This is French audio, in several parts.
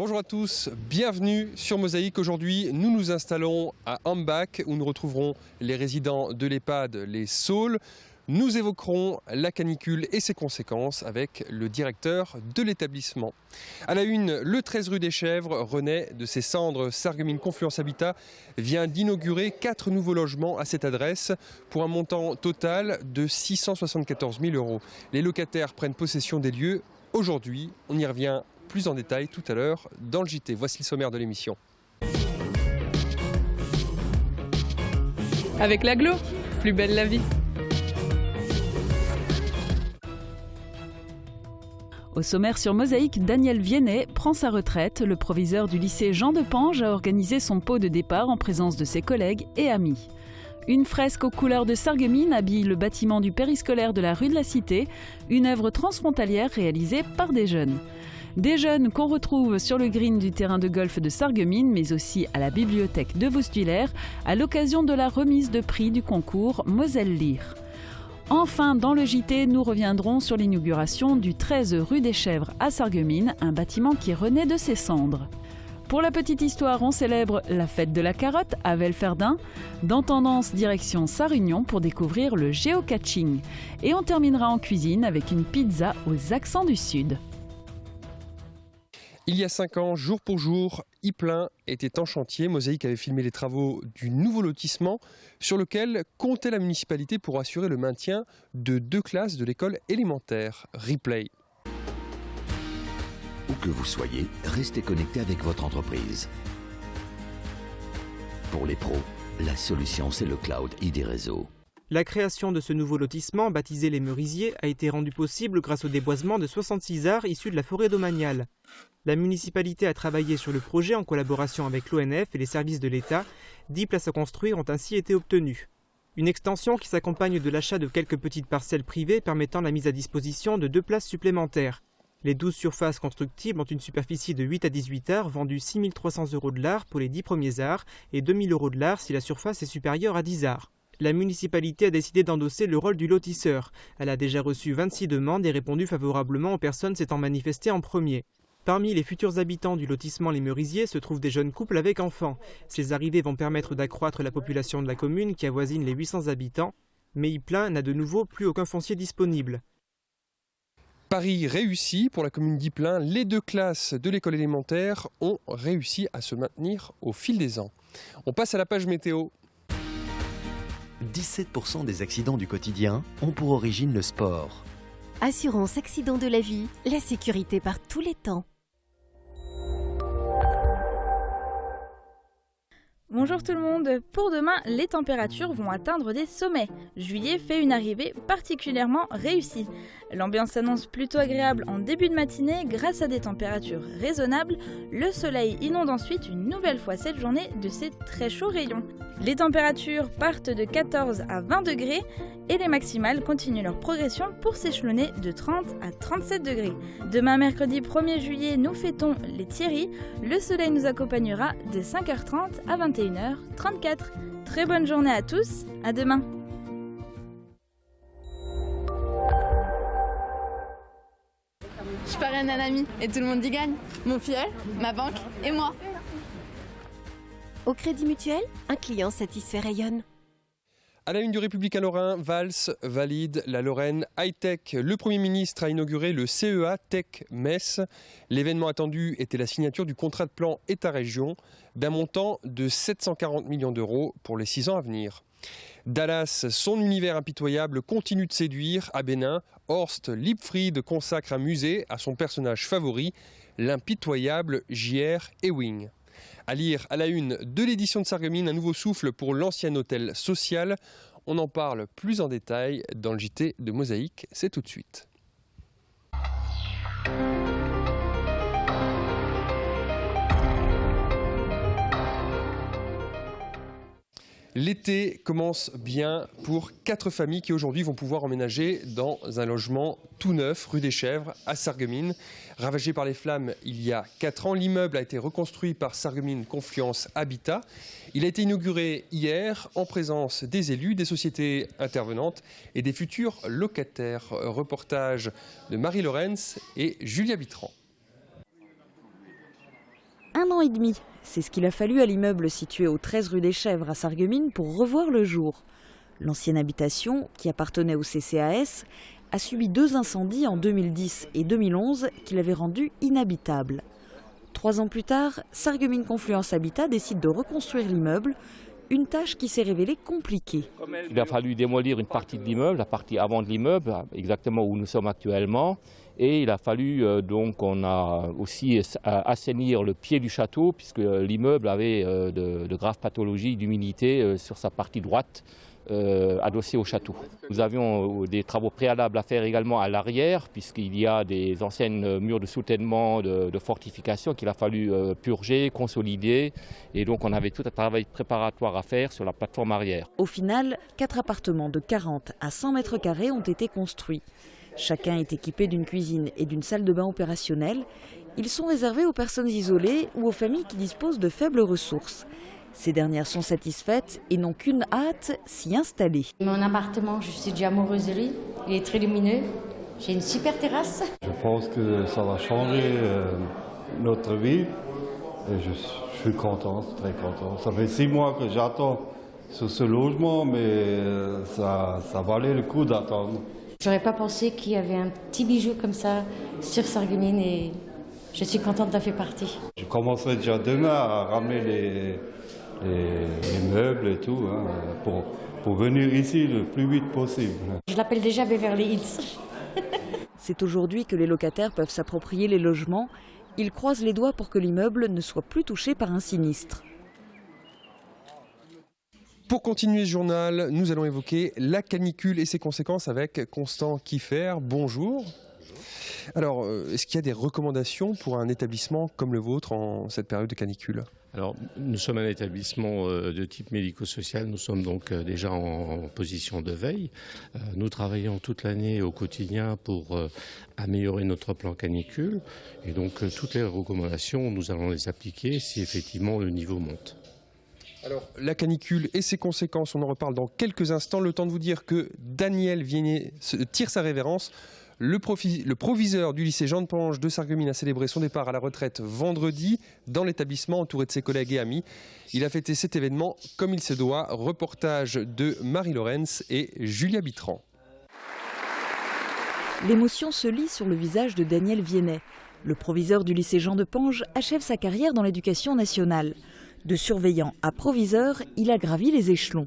Bonjour à tous, bienvenue sur Mosaïque. Aujourd'hui, nous nous installons à Hambach où nous retrouverons les résidents de l'EHPAD Les Saules. Nous évoquerons la canicule et ses conséquences avec le directeur de l'établissement. À la une, le 13 rue des Chèvres renaît de ses cendres. Sarreguemines Confluence Habitat vient d'inaugurer 4 nouveaux logements à cette adresse pour un montant total de 674 000 €. Les locataires prennent possession des lieux aujourd'hui. On y revient plus en détail tout à l'heure dans le JT. Voici le sommaire de l'émission. Avec l'agglo, plus belle la vie. Au sommaire sur Mosaïque, Daniel Viennet prend sa retraite. Le proviseur du lycée Jean de Pange a organisé son pot de départ en présence de ses collègues et amis. Une fresque aux couleurs de Sarreguemines habille le bâtiment du périscolaire de la rue de la Cité, une œuvre transfrontalière réalisée par des jeunes. Des jeunes qu'on retrouve sur le green du terrain de golf de Sarreguemines, mais aussi à la bibliothèque de Wüstwiller, à l'occasion de la remise de prix du concours Moselle Lire. Enfin, dans le JT, nous reviendrons sur l'inauguration du 13 rue des Chèvres à Sarreguemines, un bâtiment qui renaît de ses cendres. Pour la petite histoire, on célèbre la fête de la carotte à Velferdin, dans Tendance direction Sarre-Union pour découvrir le géocaching. Et on terminera en cuisine avec une pizza aux accents du Sud. Il y a 5 ans, jour pour jour, Ypelin était en chantier. Mosaïque avait filmé les travaux du nouveau lotissement sur lequel comptait la municipalité pour assurer le maintien de 2 classes de l'école élémentaire. Replay. Où que vous soyez, restez connecté avec votre entreprise. Pour les pros, la solution c'est le cloud ID Réseau. La création de ce nouveau lotissement, baptisé Les Merisiers, a été rendue possible grâce au déboisement de 66 arts issus de la forêt domaniale. La municipalité a travaillé sur le projet en collaboration avec l'ONF et les services de l'État. 10 places à construire ont ainsi été obtenues. Une extension qui s'accompagne de l'achat de quelques petites parcelles privées permettant la mise à disposition de 2 places supplémentaires. Les 12 surfaces constructibles ont une superficie de 8 à 18 arts, vendues 6 300 € de l'art pour les 10 premiers arts et 2 000 € de l'art si la surface est supérieure à 10 arts. La municipalité a décidé d'endosser le rôle du lotisseur. Elle a déjà reçu 26 demandes et répondu favorablement aux personnes s'étant manifestées en premier. Parmi les futurs habitants du lotissement Les Merisiers se trouvent des jeunes couples avec enfants. Ces arrivées vont permettre d'accroître la population de la commune qui avoisine les 800 habitants. Mais Ypelin n'a de nouveau plus aucun foncier disponible. Pari réussi pour la commune d'Ypelin. Les 2 classes de l'école élémentaire ont réussi à se maintenir au fil des ans. On passe à la page météo. 17% des accidents du quotidien ont pour origine le sport. Assurance accident de la vie, la sécurité par tous les temps. Bonjour tout le monde, pour demain, les températures vont atteindre des sommets. Juillet fait une arrivée particulièrement réussie. L'ambiance s'annonce plutôt agréable en début de matinée grâce à des températures raisonnables. Le soleil inonde ensuite une nouvelle fois cette journée de ses très chauds rayons. Les températures partent de 14 à 20 degrés et les maximales continuent leur progression pour s'échelonner de 30 à 37 degrés. Demain mercredi 1er juillet, nous fêtons les Thierry. Le soleil nous accompagnera de 5h30 à 21h34. Très bonne journée à tous, à demain. Je parraine un ami et tout le monde y gagne. Mon filleul, ma banque et moi. Au Crédit Mutuel, un client satisfait rayonne. À la une du Républicain Lorrain, Valls valide la Lorraine high-tech. Le Premier ministre a inauguré le CEA Tech Metz. L'événement attendu était la signature du contrat de plan État-région d'un montant de 740 millions € pour les 6 ans à venir. Dallas, son univers impitoyable, continue de séduire. À Bénin, Horst Liebfried consacre un musée à son personnage favori, l'impitoyable J.R. Ewing. À lire à la une de l'édition de Sarreguemines, un nouveau souffle pour l'ancien hôtel social. On en parle plus en détail dans le JT de Mosaïque, c'est tout de suite. L'été commence bien pour 4 familles qui aujourd'hui vont pouvoir emménager dans un logement tout neuf, rue des Chèvres, à Sarreguemines. Ravagé par les flammes il y a 4 ans, l'immeuble a été reconstruit par Sarreguemines Confluence Habitat. Il a été inauguré hier en présence des élus, des sociétés intervenantes et des futurs locataires. Reportage de Marie Lorenz et Julia Bitran. 1 an et demi. C'est ce qu'il a fallu à l'immeuble situé au 13 rue des Chèvres à Sarreguemines pour revoir le jour. L'ancienne habitation, qui appartenait au CCAS, a subi 2 incendies en 2010 et 2011 qui l'avaient rendue inhabitable. 3 ans plus tard, Sarreguemines Confluence Habitat décide de reconstruire l'immeuble, une tâche qui s'est révélée compliquée. Il a fallu démolir une partie de l'immeuble, la partie avant de l'immeuble, exactement où nous sommes actuellement. Et il a fallu on a aussi assainir le pied du château puisque l'immeuble avait de graves pathologies d'humidité sur sa partie droite adossée au château. Nous avions des travaux préalables à faire également à l'arrière puisqu'il y a des anciennes murs de soutènement, de fortification qu'il a fallu purger, consolider et donc on avait tout un travail préparatoire à faire sur la plateforme arrière. Au final, 4 appartements de 40 à 100 mètres carrés ont été construits. Chacun est équipé d'une cuisine et d'une salle de bain opérationnelle. Ils sont réservés aux personnes isolées ou aux familles qui disposent de faibles ressources. Ces dernières sont satisfaites et n'ont qu'une hâte, s'y installer. Mon appartement, je suis déjà amoureuse de lui. Il est très lumineux. J'ai une super terrasse. Je pense que ça va changer notre vie. Et je suis content, très content. Ça fait 6 mois que j'attends sur ce logement, mais ça valait le coup d'attendre. J'aurais pas pensé qu'il y avait un petit bijou comme ça sur Sarreguemines et je suis contente d'en faire partie. Je commencerai déjà demain à ramener les meubles et tout pour venir ici le plus vite possible. Je l'appelle déjà Beverly Hills. C'est aujourd'hui que les locataires peuvent s'approprier les logements. Ils croisent les doigts pour que l'immeuble ne soit plus touché par un sinistre. Pour continuer ce journal, nous allons évoquer la canicule et ses conséquences avec Constant Kiffer. Bonjour. Alors, est-ce qu'il y a des recommandations pour un établissement comme le vôtre en cette période de canicule ? Alors, nous sommes un établissement de type médico-social, nous sommes donc déjà en position de veille. Nous travaillons toute l'année au quotidien pour améliorer notre plan canicule. Et donc, toutes les recommandations, nous allons les appliquer si effectivement le niveau monte. Alors, la canicule et ses conséquences, on en reparle dans quelques instants. Le temps de vous dire que Daniel Viennet tire sa révérence. Le proviseur du lycée Jean de Pange de Sarreguemines a célébré son départ à la retraite vendredi dans l'établissement entouré de ses collègues et amis. Il a fêté cet événement comme il se doit. Reportage de Marie Lorenz et Julia Bitran. L'émotion se lit sur le visage de Daniel Viennet. Le proviseur du lycée Jean de Pange achève sa carrière dans l'éducation nationale. De surveillant à proviseur, il a gravi les échelons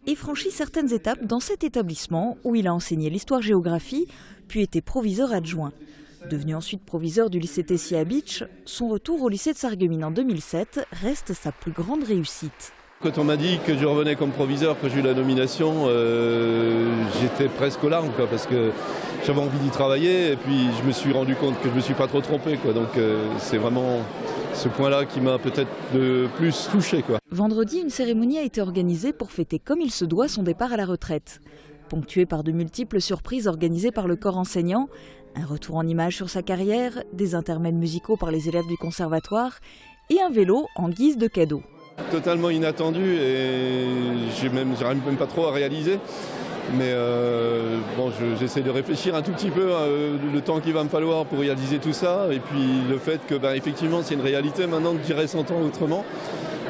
et franchi certaines étapes dans cet établissement où il a enseigné l'histoire-géographie, puis été proviseur adjoint. Devenu ensuite proviseur du lycée Tessier à Bitche, son retour au lycée de Sarreguemines en 2007 reste sa plus grande réussite. Quand on m'a dit que je revenais comme proviseur, que j'ai eu la nomination, j'étais presque aux larmes, parce que j'avais envie d'y travailler et puis je me suis rendu compte que je ne me suis pas trop trompé. Donc c'est vraiment ce point-là qui m'a peut-être le plus touché. Vendredi, une cérémonie a été organisée pour fêter comme il se doit son départ à la retraite. Ponctuée par de multiples surprises organisées par le corps enseignant, un retour en images sur sa carrière, des intermèdes musicaux par les élèves du conservatoire et un vélo en guise de cadeau. Totalement inattendu et j'arrive même pas trop à réaliser. Mais j'essaie de réfléchir un tout petit peu le temps qu'il va me falloir pour réaliser tout ça. Et puis le fait que effectivement c'est une réalité maintenant que j'irai 100 ans autrement.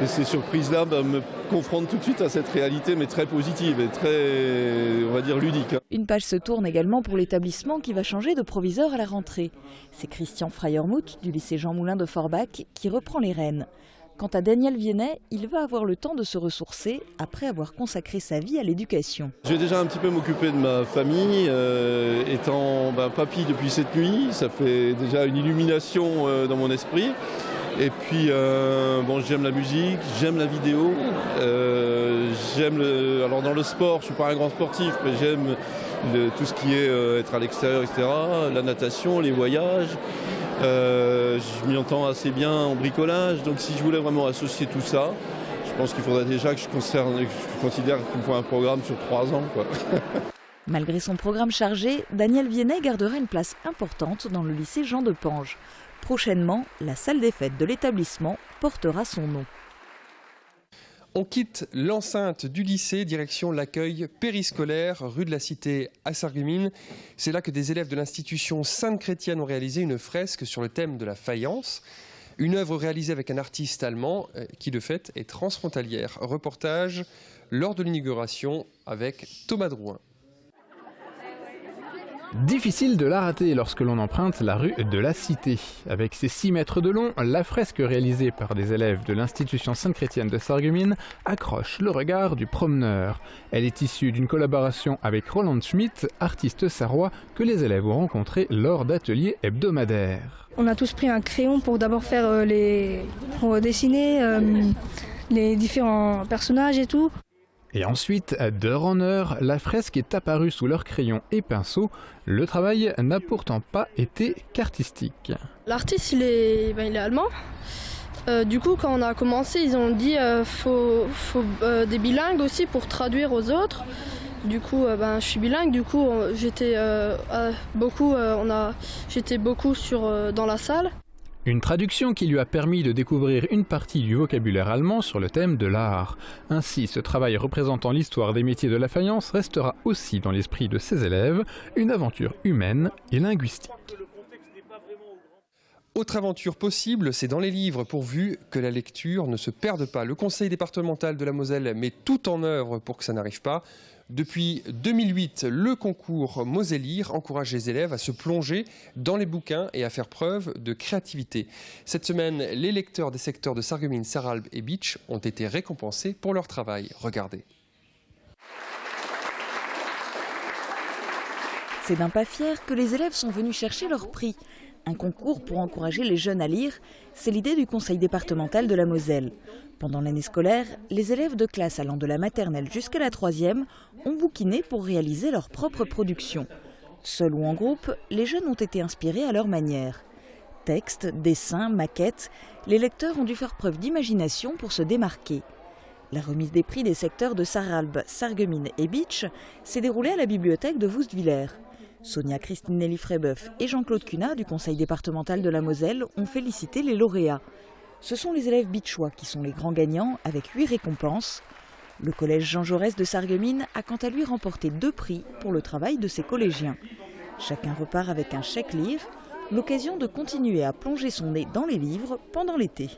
Et ces surprises-là me confrontent tout de suite à cette réalité, mais très positive et très, on va dire, ludique. Une page se tourne également pour l'établissement qui va changer de proviseur à la rentrée. C'est Christian Freiermuth du lycée Jean Moulin de Forbach qui reprend les rênes. Quant à Daniel Viennet, il va avoir le temps de se ressourcer après avoir consacré sa vie à l'éducation. Je vais déjà un petit peu m'occuper de ma famille, étant papy depuis cette nuit, ça fait déjà une illumination dans mon esprit. Et puis j'aime la musique, j'aime la vidéo, alors dans le sport, je ne suis pas un grand sportif, mais j'aime tout ce qui est être à l'extérieur, etc. La natation, les voyages. Je m'y entends assez bien en bricolage, donc si je voulais vraiment associer tout ça, je pense qu'il faudrait déjà que je considère qu'il me faut un programme sur 3 ans. Malgré son programme chargé, Daniel Viennet gardera une place importante dans le lycée Jean de Pange. Prochainement, la salle des fêtes de l'établissement portera son nom. On quitte l'enceinte du lycée, direction l'accueil périscolaire, rue de la Cité à Sarreguemines. C'est là que des élèves de l'institution Sainte-Chrétienne ont réalisé une fresque sur le thème de la faïence. Une œuvre réalisée avec un artiste allemand qui de fait est transfrontalière. Reportage lors de l'inauguration avec Thomas Drouin. Difficile de la rater lorsque l'on emprunte la rue de la Cité. Avec ses 6 mètres de long, la fresque réalisée par des élèves de l'institution Sainte-Chrétienne de Sarreguemines accroche le regard du promeneur. Elle est issue d'une collaboration avec Roland Schmitt, artiste sarrois que les élèves ont rencontré lors d'ateliers hebdomadaires. On a tous pris un crayon pour d'abord faire pour dessiner les différents personnages et tout. Et ensuite, d'heure en heure, la fresque est apparue sous leurs crayons et pinceaux. Le travail n'a pourtant pas été qu'artistique. L'artiste, il est allemand. Du coup, quand on a commencé, ils ont dit faut des bilingues aussi pour traduire aux autres. Du coup, je suis bilingue. Du coup, j'étais beaucoup dans la salle. Une traduction qui lui a permis de découvrir une partie du vocabulaire allemand sur le thème de l'art. Ainsi, ce travail représentant l'histoire des métiers de la faïence restera aussi dans l'esprit de ses élèves, une aventure humaine et linguistique. Autre aventure possible, c'est dans les livres, pourvu que la lecture ne se perde pas. Le conseil départemental de la Moselle met tout en œuvre pour que ça n'arrive pas. Depuis 2008, le concours Mosellire encourage les élèves à se plonger dans les bouquins et à faire preuve de créativité. Cette semaine, les lecteurs des secteurs de Sarreguemines, Sarralbe et Bitche ont été récompensés pour leur travail. Regardez. C'est d'un pas fier que les élèves sont venus chercher leur prix. Un concours pour encourager les jeunes à lire, c'est l'idée du conseil départemental de la Moselle. Pendant l'année scolaire, les élèves de classe allant de la maternelle jusqu'à la 3e ont bouquiné pour réaliser leur propre production. Seuls ou en groupe, les jeunes ont été inspirés à leur manière. Textes, dessins, maquettes, les lecteurs ont dû faire preuve d'imagination pour se démarquer. La remise des prix des secteurs de Sarralbe, Sarreguemines et Bitche s'est déroulée à la bibliothèque de Woustviller. Sonia Christinelli Frébeuf et Jean-Claude Cunat du conseil départemental de la Moselle ont félicité les lauréats. Ce sont les élèves bitchois qui sont les grands gagnants avec 8 récompenses. Le collège Jean Jaurès de Sarreguemines a quant à lui remporté 2 prix pour le travail de ses collégiens. Chacun repart avec un chèque lire, l'occasion de continuer à plonger son nez dans les livres pendant l'été.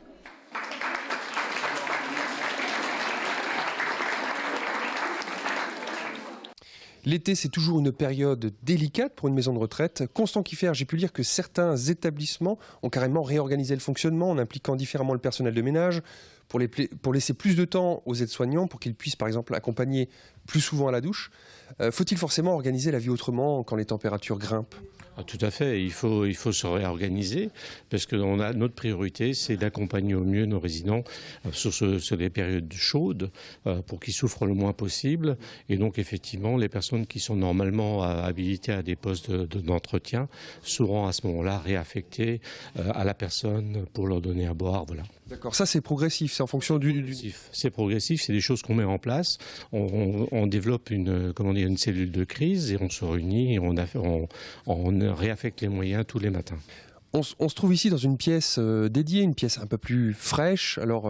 L'été, c'est toujours une période délicate pour une maison de retraite. Constant Kiffer, j'ai pu lire que certains établissements ont carrément réorganisé le fonctionnement en impliquant différemment le personnel de ménage pour laisser plus de temps aux aides-soignants pour qu'ils puissent par exemple accompagner plus souvent à la douche. Faut-il forcément organiser la vie autrement quand les températures grimpent ? Tout à fait, il faut se réorganiser parce que notre priorité, c'est d'accompagner au mieux nos résidents sur des périodes chaudes pour qu'ils souffrent le moins possible. Et donc effectivement, les personnes qui sont normalement habilitées à des postes d'entretien seront à ce moment-là réaffectées à la personne pour leur donner à boire. Voilà. D'accord, ça c'est progressif, c'est en fonction C'est progressif, c'est des choses qu'on met en place. On développe une cellule de crise et on se réunit et on réaffecte les moyens tous les matins. On se trouve ici dans une pièce dédiée, une pièce un peu plus fraîche. Alors,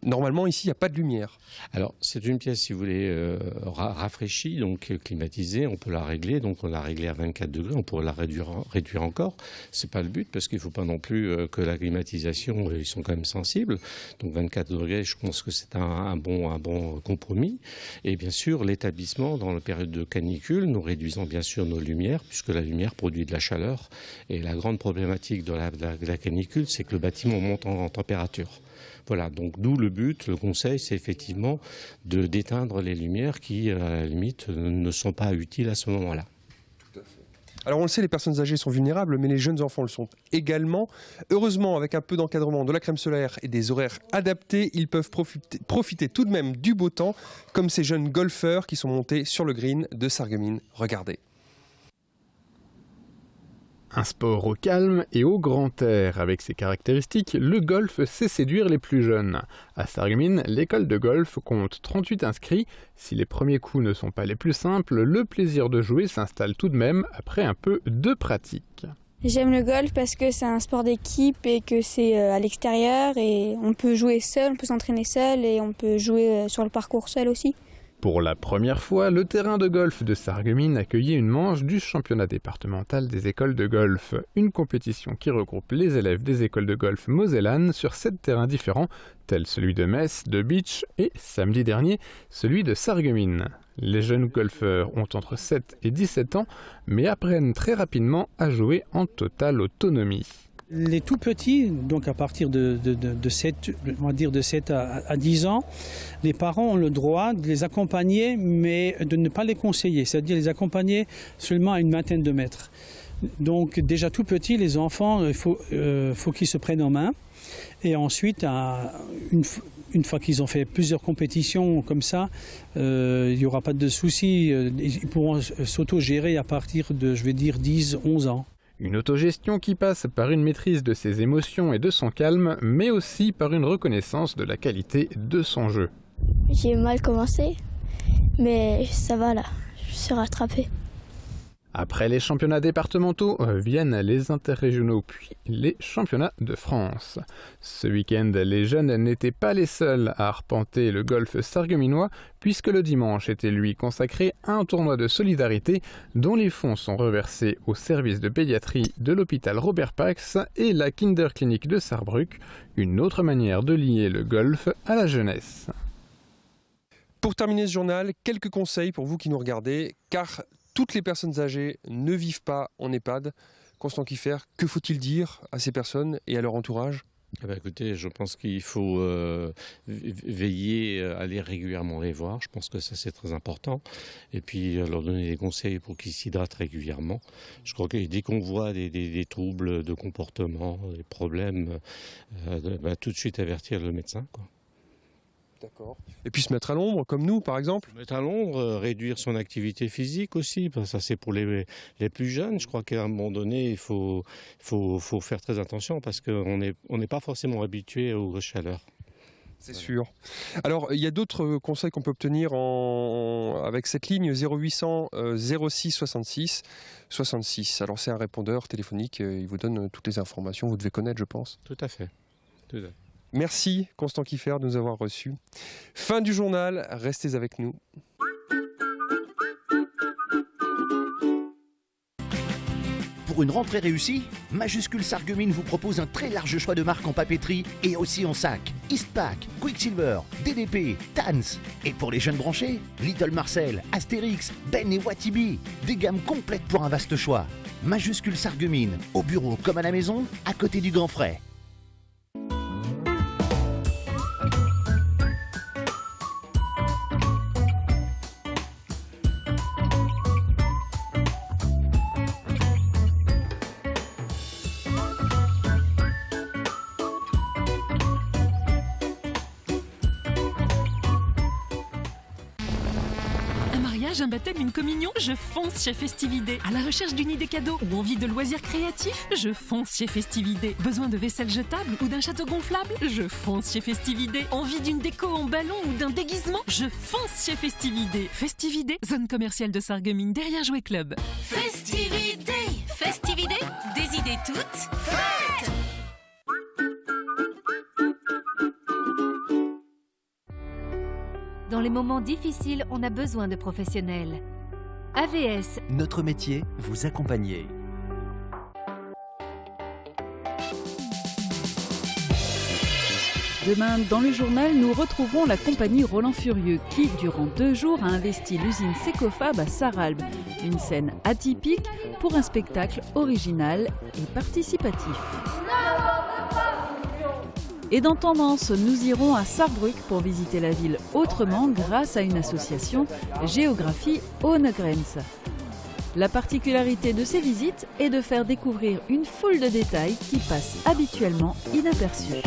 normalement, ici, il n'y a pas de lumière. Alors, c'est une pièce, si vous voulez, rafraîchie, donc climatisée. On peut la régler. Donc, on l'a réglée à 24 degrés. On pourrait la réduire encore. Ce n'est pas le but, parce qu'il ne faut pas non plus que la climatisation, ils sont quand même sensibles. Donc, 24 degrés, je pense que c'est un bon compromis. Et bien sûr, l'établissement, dans la période de canicule, nous réduisons bien sûr nos lumières, puisque la lumière produit de la chaleur. Et la grande problématique de la canicule, c'est que le bâtiment monte en température. Voilà, donc d'où le but, le conseil, c'est effectivement d'éteindre les lumières qui, à la limite, ne sont pas utiles à ce moment-là. Alors on le sait, les personnes âgées sont vulnérables, mais les jeunes enfants le sont également. Heureusement, avec un peu d'encadrement, de la crème solaire et des horaires adaptés, ils peuvent profiter tout de même du beau temps, comme ces jeunes golfeurs qui sont montés sur le green de Sarreguemines. Regardez. Un sport au calme et au grand air. Avec ses caractéristiques, le golf sait séduire les plus jeunes. À Sarreguemines, l'école de golf compte 38 inscrits. Si les premiers coups ne sont pas les plus simples, le plaisir de jouer s'installe tout de même après un peu de pratique. J'aime le golf parce que c'est un sport d'équipe et que c'est à l'extérieur et on peut jouer seul, on peut s'entraîner seul et on peut jouer sur le parcours seul aussi. Pour la première fois, le terrain de golf de Sarreguemines accueillait une manche du championnat départemental des écoles de golf, une compétition qui regroupe les élèves des écoles de golf mosellanes sur 7 terrains différents, tels celui de Metz, de Beach et, samedi dernier, celui de Sarreguemines. Les jeunes golfeurs ont entre 7 et 17 ans, mais apprennent très rapidement à jouer en totale autonomie. Les tout petits, donc à partir de 7, on va dire de 7 à 10 ans, les parents ont le droit de les accompagner, mais de ne pas les conseiller, c'est-à-dire les accompagner seulement à une vingtaine de mètres. Donc déjà tout petits, les enfants, il faut qu'ils se prennent en main. Et ensuite, une fois qu'ils ont fait plusieurs compétitions comme ça, il n'y aura pas de soucis. Ils pourront s'auto-gérer à partir de, je vais dire, 10, 11 ans. Une autogestion qui passe par une maîtrise de ses émotions et de son calme, mais aussi par une reconnaissance de la qualité de son jeu. J'ai mal commencé, mais ça va là, je suis rattrapé. Après les championnats départementaux, viennent les interrégionaux puis les championnats de France. Ce week-end, les jeunes n'étaient pas les seuls à arpenter le golf sarregueminois, puisque le dimanche était lui consacré à un tournoi de solidarité dont les fonds sont reversés au service de pédiatrie de l'hôpital Robert Pax et la Kinderklinik de Sarrebruck, une autre manière de lier le golf à la jeunesse. Pour terminer ce journal, quelques conseils pour vous qui nous regardez, car toutes les personnes âgées ne vivent pas en EHPAD. Constant Kiffer, que faut-il dire à ces personnes et à leur entourage ? Écoutez, je pense qu'il faut veiller à aller régulièrement les voir. Je pense que ça, c'est très important. Et puis, leur donner des conseils pour qu'ils s'hydratent régulièrement. Je crois que dès qu'on voit des troubles de comportement, des problèmes, tout de suite avertir le médecin, quoi. D'accord. Et puis se mettre à l'ombre, comme nous, par exemple. Se mettre à l'ombre, réduire son activité physique aussi. Ça, c'est pour les plus jeunes. Je crois qu'à un moment donné, il faut faire très attention parce qu'on n'est pas forcément habitué aux chaleurs. C'est sûr. Alors, il y a d'autres conseils qu'on peut obtenir avec cette ligne 0800 06 66 66. Alors, c'est un répondeur téléphonique. Il vous donne toutes les informations. Vous devez connaître, je pense. Tout à fait. Tout à fait. Merci Constant Kiffer de nous avoir reçus. Fin du journal, restez avec nous. Pour une rentrée réussie, Majuscule Sarreguemines vous propose un très large choix de marques en papeterie et aussi en sac. Eastpak, Quicksilver, DDP, Tans. Et pour les jeunes branchés, Little Marcel, Astérix, Ben et Watibi. Des gammes complètes pour un vaste choix. Majuscule Sarreguemines, au bureau comme à la maison, à côté du Grand Frais. Un baptême, une communion, je fonce chez Festividé. À la recherche d'une idée cadeau ou envie de loisirs créatifs, je fonce chez Festividé. Besoin de vaisselle jetable ou d'un château gonflable, je fonce chez Festividé. Envie d'une déco en ballon ou d'un déguisement, je fonce chez Festividé. Festividé, zone commerciale de Sarreguemines derrière Jouet Club. Festividé, Festividé, des idées toutes faites. Dans les moments difficiles, on a besoin de professionnels. AVS. Notre métier, vous accompagner. Demain, dans le journal, nous retrouverons la compagnie Roland Furieux qui, durant 2 jours, a investi l'usine Secofab à Sarralbe. Une scène atypique pour un spectacle original et participatif. Et dans Tendance, nous irons à Sarrebruck pour visiter la ville autrement grâce à une association Géographie ohne Grenze. La particularité de ces visites est de faire découvrir une foule de détails qui passent habituellement inaperçus.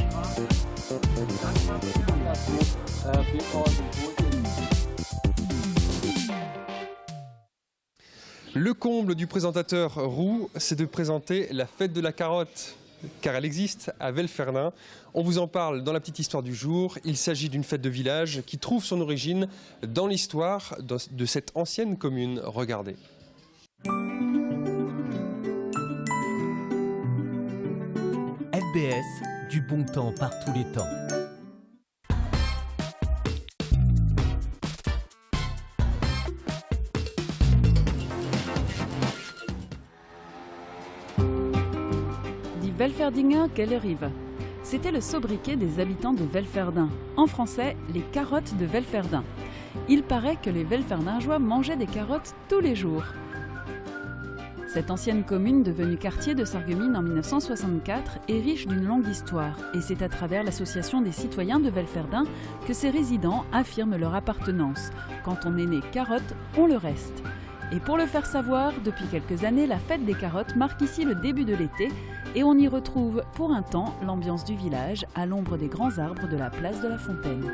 Le comble du présentateur roux, c'est de présenter la fête de la carotte. Car elle existe à Velfernin. On vous en parle dans la petite histoire du jour. Il s'agit d'une fête de village qui trouve son origine dans l'histoire de cette ancienne commune. Regardez. FBS, du bon temps par tous les temps. Velferdinger Gellerive. C'était le sobriquet des habitants de Velferdin. En français, les carottes de Velferdin. Il paraît que les Velferdingeois mangeaient des carottes tous les jours. Cette ancienne commune devenue quartier de Sarreguemines en 1964 est riche d'une longue histoire et c'est à travers l'association des citoyens de Velferdin que ses résidents affirment leur appartenance. Quand on est né carotte, on le reste. Et pour le faire savoir, depuis quelques années, la fête des carottes marque ici le début de l'été et on y retrouve pour un temps l'ambiance du village à l'ombre des grands arbres de la place de la Fontaine.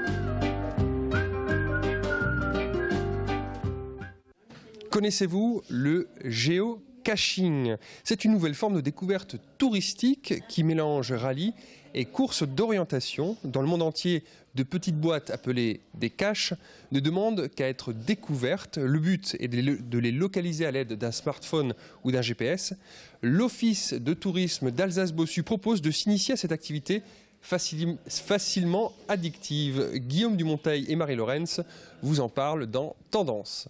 Connaissez-vous le géocaching? C'est une nouvelle forme de découverte touristique qui mélange rallye et courses d'orientation. Dans le monde entier, de petites boîtes appelées des caches ne demandent qu'à être découvertes. Le but est de les localiser à l'aide d'un smartphone ou d'un GPS. L'Office de tourisme d'Alsace-Bossu propose de s'initier à cette activité facilement addictive. Guillaume Dumonteil et Marie Lorenz vous en parlent dans Tendance.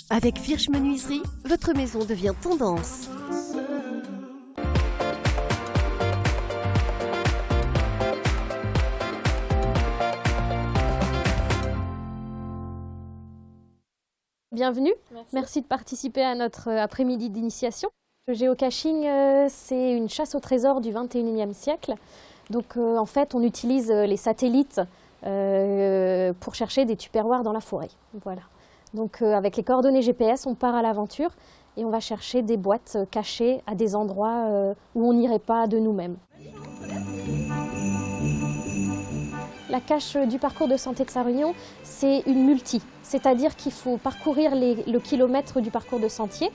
Avec Virch Menuiserie, votre maison devient tendance. Bienvenue, merci de participer à notre après-midi d'initiation. Le géocaching, c'est une chasse au trésor du 21e siècle. Donc en fait, on utilise les satellites pour chercher des tupperwares dans la forêt. Voilà. Donc avec les coordonnées GPS, on part à l'aventure et on va chercher des boîtes cachées à des endroits où on n'irait pas de nous-mêmes. La cache du parcours de santé de Sarre-Union, c'est une multi, c'est-à-dire qu'il faut parcourir le kilomètre du parcours de sentier.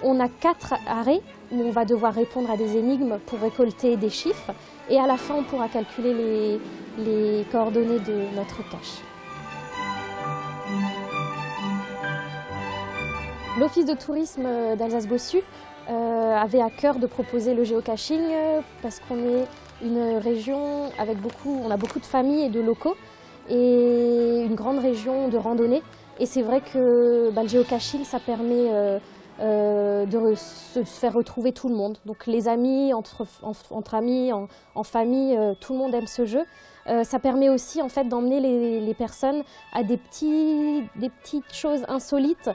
On a 4 arrêts où on va devoir répondre à des énigmes pour récolter des chiffres et à la fin on pourra calculer les coordonnées de notre cache. L'Office de tourisme d'Alsace-Bossu avait à cœur de proposer le géocaching parce qu'on est une région avec on a beaucoup de familles et de locaux et une grande région de randonnée. Et c'est vrai que le géocaching, ça permet de se faire retrouver tout le monde. Donc les amis, entre amis, en famille, tout le monde aime ce jeu. Ça permet aussi en fait d'emmener les personnes à des petites choses insolites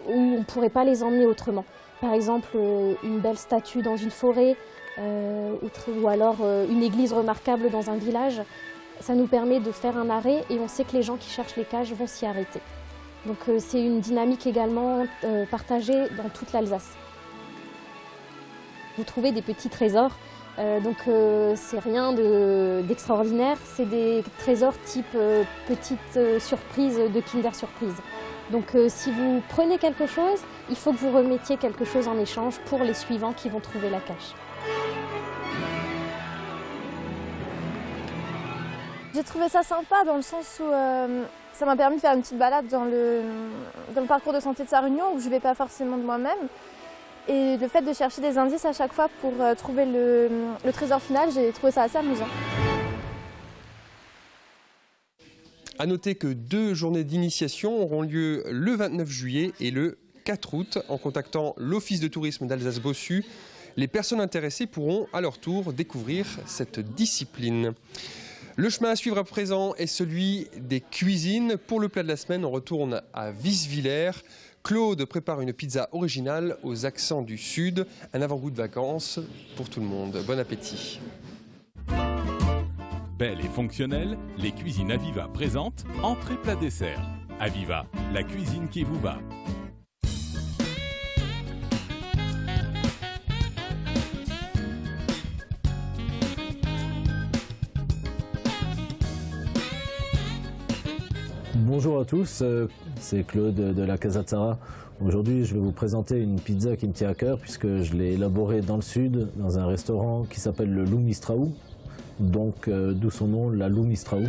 où on ne pourrait pas les emmener autrement. Par exemple, une belle statue dans une forêt ou alors une église remarquable dans un village. Ça nous permet de faire un arrêt et on sait que les gens qui cherchent les caches vont s'y arrêter. Donc c'est une dynamique également partagée dans toute l'Alsace. Vous trouvez des petits trésors, donc c'est rien d'extraordinaire, c'est des trésors type petite surprise de Kinder Surprise. Donc si vous prenez quelque chose, il faut que vous remettiez quelque chose en échange pour les suivants qui vont trouver la cache. J'ai trouvé ça sympa dans le sens où ça m'a permis de faire une petite balade dans le parcours de santé de Sarre-Union où je ne vais pas forcément de moi-même. Et le fait de chercher des indices à chaque fois pour trouver le trésor final, j'ai trouvé ça assez amusant. A noter que 2 journées d'initiation auront lieu le 29 juillet et le 4 août. En contactant l'Office de tourisme d'Alsace-Bossu, les personnes intéressées pourront à leur tour découvrir cette discipline. Le chemin à suivre à présent est celui des cuisines. Pour le plat de la semaine, on retourne à Visvillers. Claude prépare une pizza originale aux accents du Sud. Un avant-goût de vacances pour tout le monde. Bon appétit. Belle et fonctionnelle, les cuisines Aviva présentent entrée plat dessert. Aviva, la cuisine qui vous va. Bonjour à tous, c'est Claude de la Casa de Sarah. Aujourd'hui, je vais vous présenter une pizza qui me tient à cœur puisque je l'ai élaborée dans le sud, dans un restaurant qui s'appelle le Lumistraou. Donc, d'où son nom, la Lumistraou.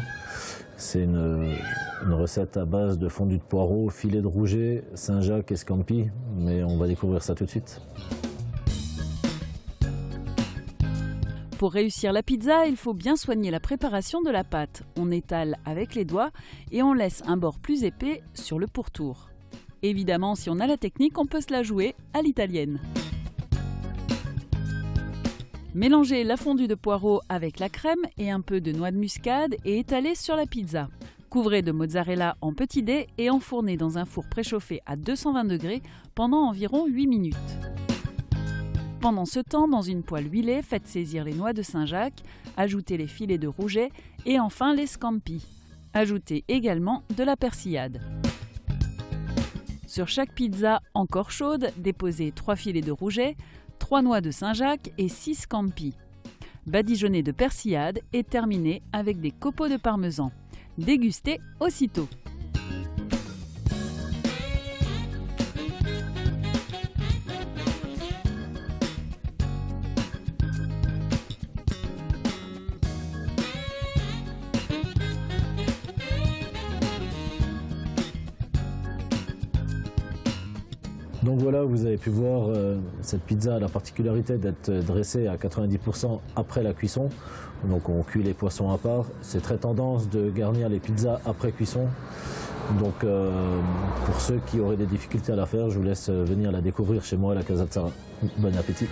C'est une recette à base de fondu de poireaux, filet de rouget, Saint-Jacques et scampi. Mais on va découvrir ça tout de suite. Pour réussir la pizza, il faut bien soigner la préparation de la pâte. On étale avec les doigts et on laisse un bord plus épais sur le pourtour. Évidemment, si on a la technique, on peut se la jouer à l'italienne. Mélangez la fondue de poireaux avec la crème et un peu de noix de muscade et étalez sur la pizza. Couvrez de mozzarella en petits dés et enfournez dans un four préchauffé à 220 degrés pendant environ 8 minutes. Pendant ce temps, dans une poêle huilée, faites saisir les noix de Saint-Jacques, ajoutez les filets de rouget et enfin les scampi. Ajoutez également de la persillade. Sur chaque pizza encore chaude, déposez 3 filets de rouget, 3 noix de Saint-Jacques et 6 scampi. Badigeonnez de persillade et terminez avec des copeaux de parmesan. Dégustez aussitôt. Donc voilà, vous avez pu voir, cette pizza a la particularité d'être dressée à 90% après la cuisson. Donc on cuit les poissons à part. C'est très tendance de garnir les pizzas après cuisson. Donc pour ceux qui auraient des difficultés à la faire, je vous laisse venir la découvrir chez moi à la Casa de Sara. Bon appétit.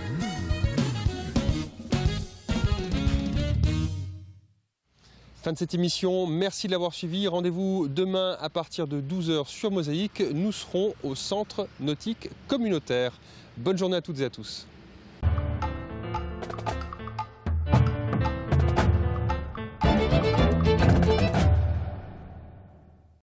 Fin de cette émission, merci de l'avoir suivi. Rendez-vous demain à partir de 12h sur Mosaïque. Nous serons au centre nautique communautaire. Bonne journée à toutes et à tous.